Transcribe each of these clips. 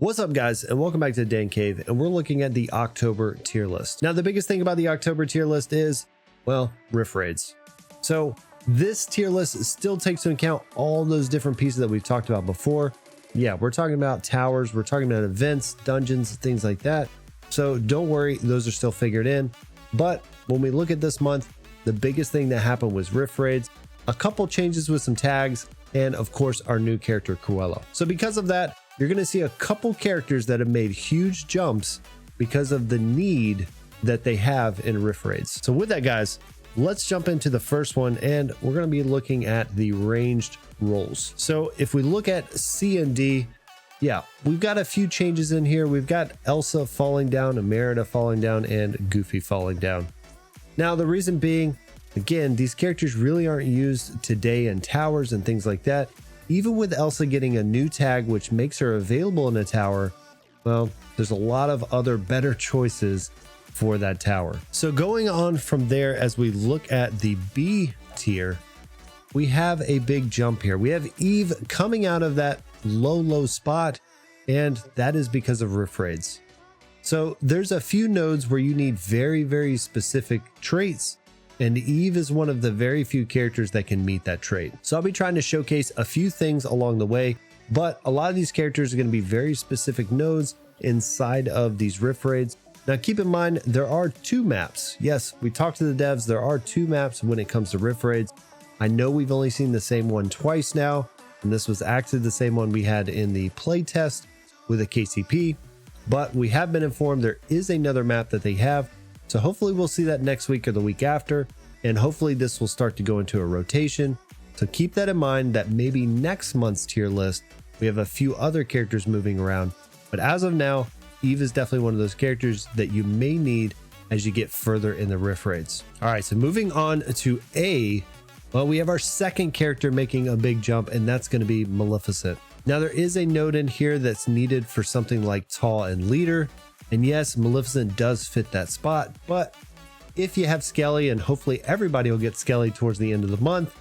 What's up, guys, and welcome back to Dan Cave, and we're looking at the October tier list. Now, the biggest thing about the October tier list is, well, riff raids. So this tier list still takes into account all those different pieces that we've talked about before. Yeah, we're talking about towers, we're talking about events, dungeons, things like that. So don't worry, those are still figured in. But when we look at this month, the biggest thing that happened was riff raids, a couple changes with some tags, and of course, our new character, Cruella. So because of that, you're going to see a couple characters that have made huge jumps because of the need that they have in riff raids. So with that, guys, let's jump into the first one, and we're going to be looking at the ranged roles. So if we look at C and D, yeah, we've got a few changes in here. We've got Elsa falling down, Merida falling down, and Goofy falling down. Now, the reason being, again, these characters really aren't used today in towers and things like that. Even with Elsa getting a new tag, which makes her available in a tower, well, there's a lot of other better choices for that tower. So going on from there, as we look at the B tier, we have a big jump here. We have Eve coming out of that low spot, and that is because of riff raids. So there's a few nodes where you need very specific traits, and Eve is one of the very few characters that can meet that trait. So I'll be trying to showcase a few things along the way, but a lot of these characters are going to be very specific nodes inside of these riff raids. Now keep in mind, there are two maps. Yes, we talked to the devs, there are two maps when it comes to riff raids. I know we've only seen the same one twice now, and this was actually the same one we had in the playtest with a KCP, but we have been informed there is another map that they have. So hopefully we'll see that next week or the week after, and hopefully this will start to go into a rotation. So keep that in mind, that maybe next month's tier list, we have a few other characters moving around. But as of now, Eve is definitely one of those characters that you may need as you get further in the riff raids. All right, so moving on to A, well, we have our second character making a big jump, and that's going to be Maleficent. Now there is a node in here that's needed for something like Tall and Leader. And yes, Maleficent does fit that spot, but if you have Skelly, and hopefully everybody will get Skelly towards the end of the month,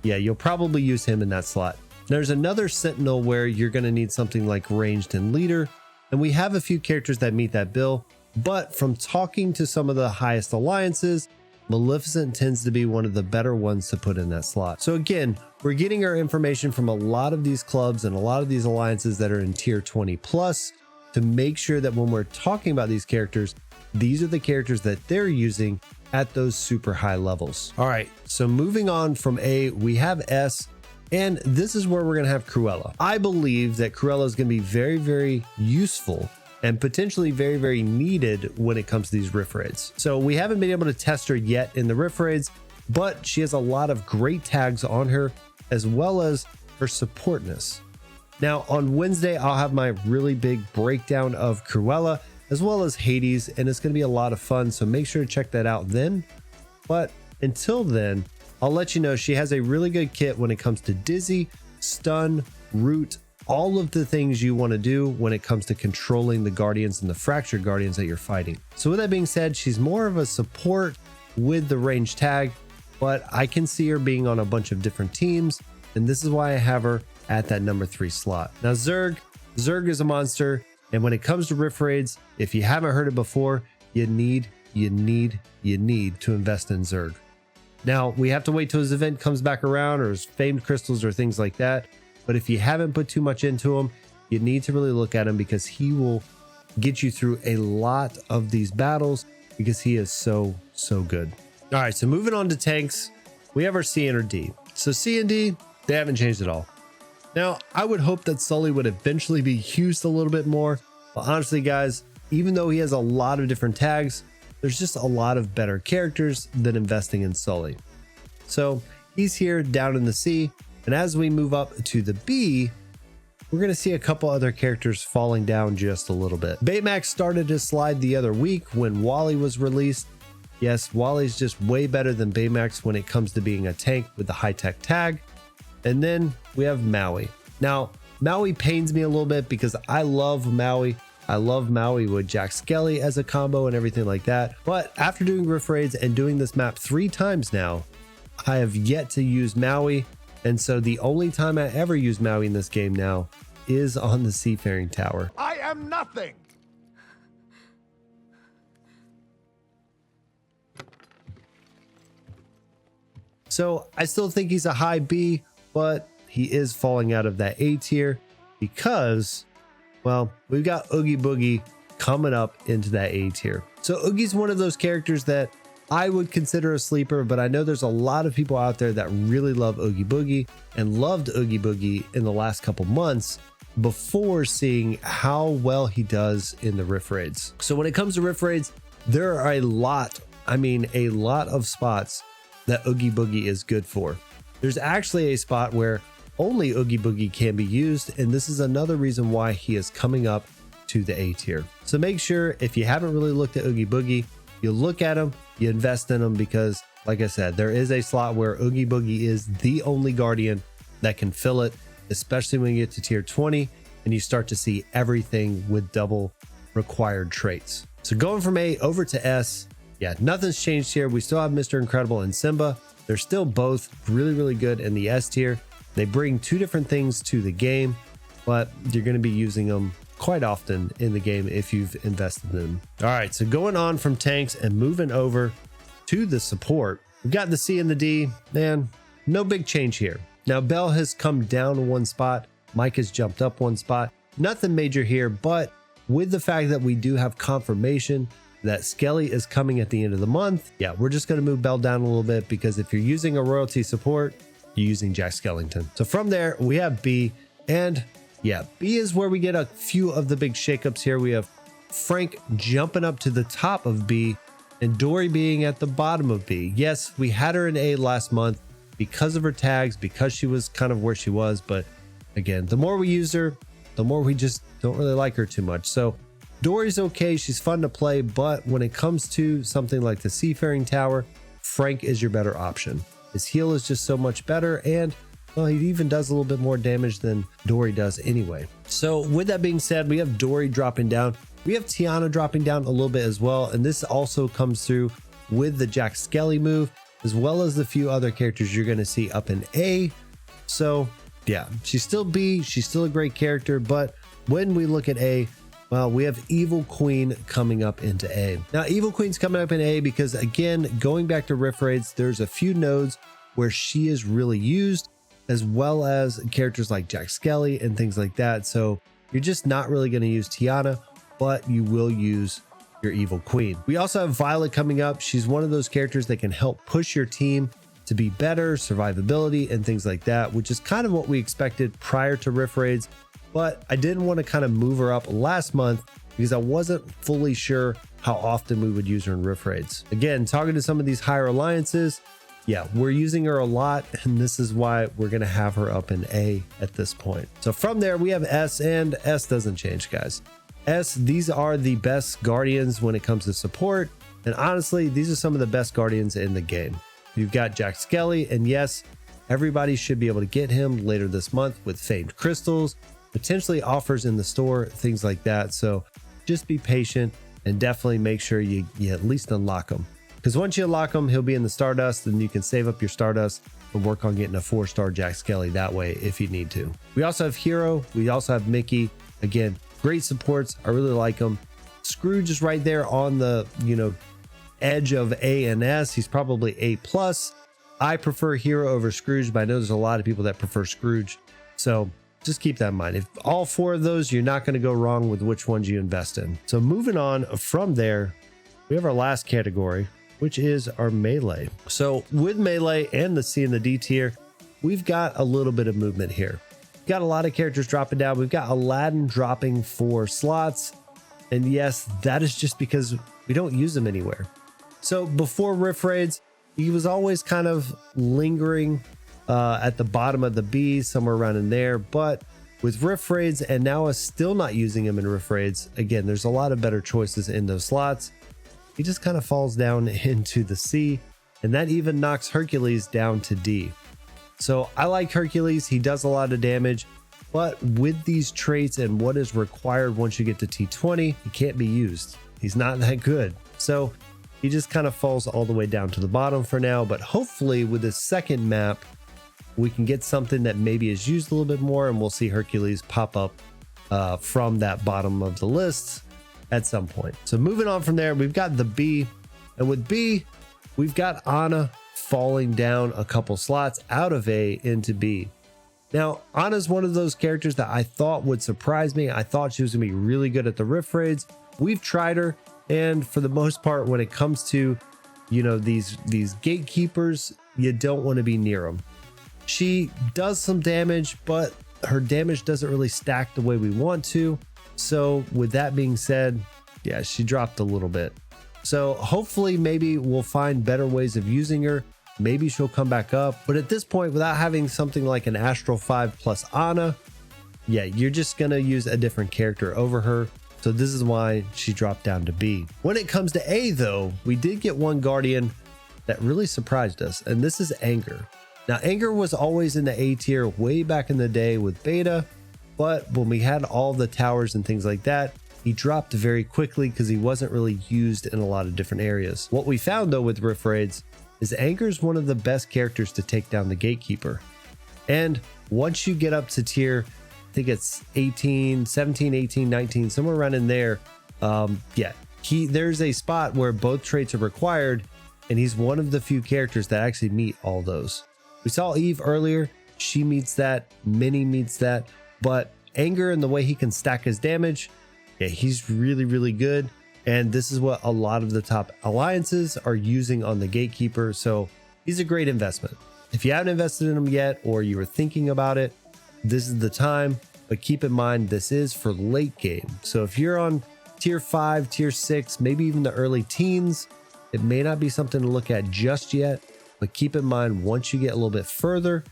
yeah, you'll probably use him in that slot. There's another Sentinel where you're going to need something like Ranged and Leader, and we have a few characters that meet that bill, but from talking to some of the highest alliances, Maleficent tends to be one of the better ones to put in that slot. So again, we're getting our information from a lot of these clubs and a lot of these alliances that are in tier 20 plus, to make sure that when we're talking about these characters, these are the characters that they're using at those super high levels. All right, so moving on from A, we have S, and this is where we're going to have Cruella. I believe that Cruella is going to be very useful and potentially very needed when it comes to these riff raids. So we haven't been able to test her yet in the riff raids, but she has a lot of great tags on her, as well as her supportness. Now on Wednesday, I'll have my really big breakdown of Cruella as well as Hades, and it's going to be a lot of fun. So make sure to check that out then. But until then, I'll let you know she has a really good kit when it comes to Dizzy, Stun, Root, all of the things you want to do when it comes to controlling the Guardians and the Fractured Guardians that you're fighting. So with that being said, she's more of a support with the range tag, but I can see her being on a bunch of different teams, and this is why I have her at that number 3 slot. Now Zerg is a monster, and when it comes to riff raids, if you haven't heard it before, you need to invest in Zerg. Now we have to wait till his event comes back around, or his famed crystals or things like that, but if you haven't put too much into him, you need to really look at him, because he will get you through a lot of these battles, because he is so good. All right, so moving on to tanks, we have our C and our D. So C and D, they haven't changed at all. Now, I would hope that Sully would eventually be used a little bit more, but honestly, guys, even though he has a lot of different tags, there's just a lot of better characters than investing in Sully. So he's here down in the C, and as we move up to the B, we're going to see a couple other characters falling down just a little bit. Baymax started his slide the other week when Wally was released. Yes, Wally's just way better than Baymax when it comes to being a tank with the high-tech tag. And then we have Maui. Now, Maui pains me a little bit because I love Maui. I love Maui with Jack Skelly as a combo and everything like that. But after doing riff raids and doing this map 3 times now, I have yet to use Maui. And so the only time I ever use Maui in this game now is on the Seafaring Tower. I am nothing. So I still think he's a high B, but he is falling out of that A tier because, well, we've got Oogie Boogie coming up into that A tier. So Oogie's one of those characters that I would consider a sleeper, but I know there's a lot of people out there that really love Oogie Boogie and loved Oogie Boogie in the last couple months before seeing how well he does in the riff raids. So when it comes to riff raids, there are a lot of spots that Oogie Boogie is good for. There's actually a spot where only Oogie Boogie can be used, and this is another reason why he is coming up to the A tier. So make sure, if you haven't really looked at Oogie Boogie, you look at him, you invest in him, because like I said, there is a slot where Oogie Boogie is the only guardian that can fill it, especially when you get to tier 20 and you start to see everything with double required traits. So going from A over to S, yeah, nothing's changed here. We still have Mr. Incredible and Simba. They're still both really, really good in the S tier. They bring two different things to the game, but you're going to be using them quite often in the game if you've invested in them. All right, so going on from tanks and moving over to the support, we've got the C and the D. Man, no big change here. Now, Bell has come down one spot. Mike has jumped up one spot. Nothing major here, but with the fact that we do have confirmation that Skelly is coming at the end of the month, yeah, we're just going to move Bell down a little bit, because if you're using a royalty support, you're using Jack Skellington. So from there, we have B, and yeah, B is where we get a few of the big shakeups here. We have Frank jumping up to the top of B and Dory being at the bottom of B. Yes, we had her in A last month because of her tags, because she was kind of where she was. But again, the more we use her, the more we just don't really like her too much. So Dory's okay. She's fun to play. But when it comes to something like the Seafaring Tower, Frank is your better option. His heal is just so much better. And well, he even does a little bit more damage than Dory does anyway. So with that being said, we have Dory dropping down. We have Tiana dropping down a little bit as well. And this also comes through with the Jack Skelly move, as well as the few other characters you're going to see up in A. So yeah, she's still B. She's still a great character. But when we look at A, well, we have Evil Queen coming up into A. Now, Evil Queen's coming up in A because, again, going back to riff raids, there's a few nodes where she is really used, as well as characters like Jack Skelly and things like that. So you're just not really going to use Tiana, but you will use your Evil Queen. We also have Violet coming up. She's one of those characters that can help push your team to be better, survivability and things like that, which is kind of what we expected prior to riff raids. But I didn't want to kind of move her up last month because I wasn't fully sure how often we would use her in riff raids. Again, talking to some of these higher alliances, yeah, we're using her a lot, and this is why we're going to have her up in A at this point. So from there, we have S, and S doesn't change, guys. S, these are the best guardians when it comes to support, and honestly, these are some of the best guardians in the game. You've got Jack Skelly, and yes, everybody should be able to get him later this month with famed crystals, potentially offers in the store, things like that. So just be patient and definitely make sure you at least unlock him. Because once you unlock him, he'll be in the Stardust, and you can save up your Stardust and work on getting a 4-star Jack Skelly that way if you need to. We also have Hero. We also have Mickey. Again, great supports. I really like them. Scrooge is right there on the, edge of A and S. He's probably A+. I prefer Hero over Scrooge, but I know there's a lot of people that prefer Scrooge. So just keep that in mind. If all 4 of those, you're not going to go wrong with which ones you invest in. So moving on from there, we have our last category, which is our melee. So with melee and the C and the D tier, we've got a little bit of movement here. We've got a lot of characters dropping down. We've got Aladdin dropping 4 slots. And yes, that is just because we don't use them anywhere. So before riff raids, he was always kind of lingering at the bottom of the B, somewhere around in there. But with riff raids, and now us still not using him in riff raids, again, there's a lot of better choices in those slots. He just kind of falls down into the C, and that even knocks Hercules down to D. So I like Hercules. He does a lot of damage, but with these traits and what is required once you get to T20, he can't be used. He's not that good. So he just kind of falls all the way down to the bottom for now. But hopefully with this second map, we can get something that maybe is used a little bit more, and we'll see Hercules pop up from that bottom of the list at some point. So moving on from there, we've got the B, and with B, we've got Anna falling down a couple slots out of A into B. Now, Anna's one of those characters that I thought would surprise me. I thought she was gonna be really good at the riff raids. We've tried her, and for the most part, when it comes to, you know, these gatekeepers, you don't want to be near them. She does some damage, but her damage doesn't really stack the way we want to. So with that being said, yeah, she dropped a little bit. So hopefully maybe we'll find better ways of using her. Maybe she'll come back up. But at this point, without having something like an Astral 5 plus Anna, yeah, you're just going to use a different character over her. So this is why she dropped down to B. When it comes to A though, we did get one Guardian that really surprised us, and this is Anger. Now, Anger was always in the A tier way back in the day with beta, but when we had all the towers and things like that, he dropped very quickly because he wasn't really used in a lot of different areas. What we found though with Rift Raids is Anger is one of the best characters to take down the Gatekeeper. And once you get up to tier, I think it's 18, 17, 18, 19, somewhere around in there. Yeah, there's a spot where both traits are required, and he's one of the few characters that actually meet all those. We saw Eve earlier. She meets that. Minnie meets that. But Anger and the way he can stack his damage, yeah, he's really, really good. And this is what a lot of the top alliances are using on the Gatekeeper. So he's a great investment. If you haven't invested in him yet, or you were thinking about it, this is the time. But keep in mind, this is for late game. So if you're on tier 5, tier 6, maybe even the early teens, it may not be something to look at just yet. But keep in mind, once you get a little bit further,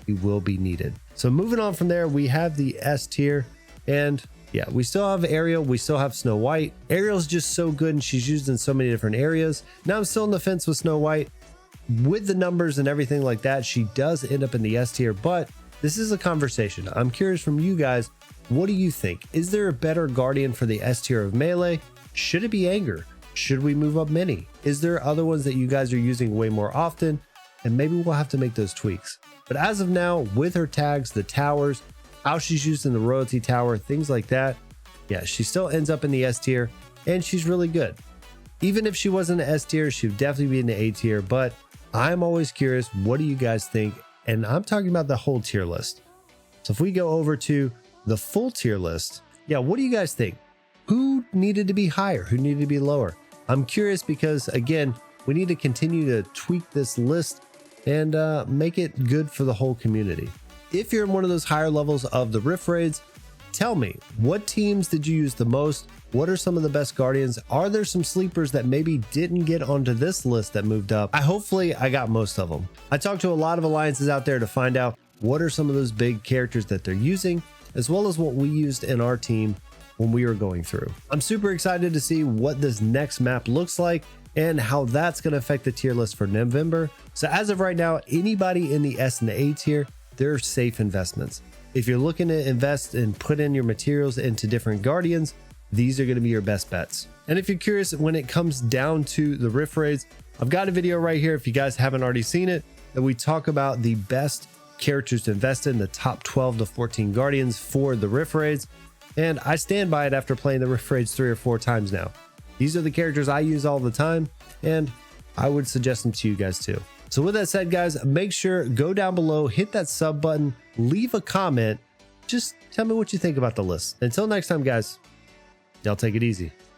he will be needed. So moving on from there, we have the S tier. And yeah, we still have Ariel. We still have Snow White. Ariel's just so good, and she's used in so many different areas. Now I'm still on the fence with Snow White. With the numbers and everything like that, she does end up in the S tier, but this is a conversation. I'm curious from you guys, what do you think? Is there a better Guardian for the S tier of Melee? Should it be Anger? Should we move up Minnie? Is there other ones that you guys are using way more often? And maybe we'll have to make those tweaks. But as of now, with her tags, the towers, how she's used in the royalty tower, things like that, yeah, she still ends up in the S tier, and she's really good. Even if she wasn't an S tier, she would definitely be in the A tier, but I'm always curious, what do you guys think? And I'm talking about the whole tier list. So if we go over to the full tier list, yeah, what do you guys think? Who needed to be higher? Who needed to be lower? I'm curious because, again, we need to continue to tweak this list and make it good for the whole community. If you're in one of those higher levels of the Rift Raids, tell me, what teams did you use the most? What are some of the best Guardians? Are there some sleepers that maybe didn't get onto this list that moved up? Hopefully I got most of them. I talked to a lot of alliances out there to find out what are some of those big characters that they're using, as well as what we used in our team when we were going through. I'm super excited to see what this next map looks like and how that's going to affect the tier list for November. So as of right now, anybody in the S and the A tier, they're safe investments. If you're looking to invest and put in your materials into different Guardians, these are going to be your best bets. And if you're curious, when it comes down to the Rift Raids, I've got a video right here, if you guys haven't already seen it, that we talk about the best characters to invest in, the top 12 to 14 Guardians for the Rift Raids. And I stand by it after playing the Rift Raids 3 or 4 times now. These are the characters I use all the time, and I would suggest them to you guys too. So with that said, guys, make sure, go down below, hit that sub button, leave a comment. Just tell me what you think about the list. Until next time, guys, y'all take it easy.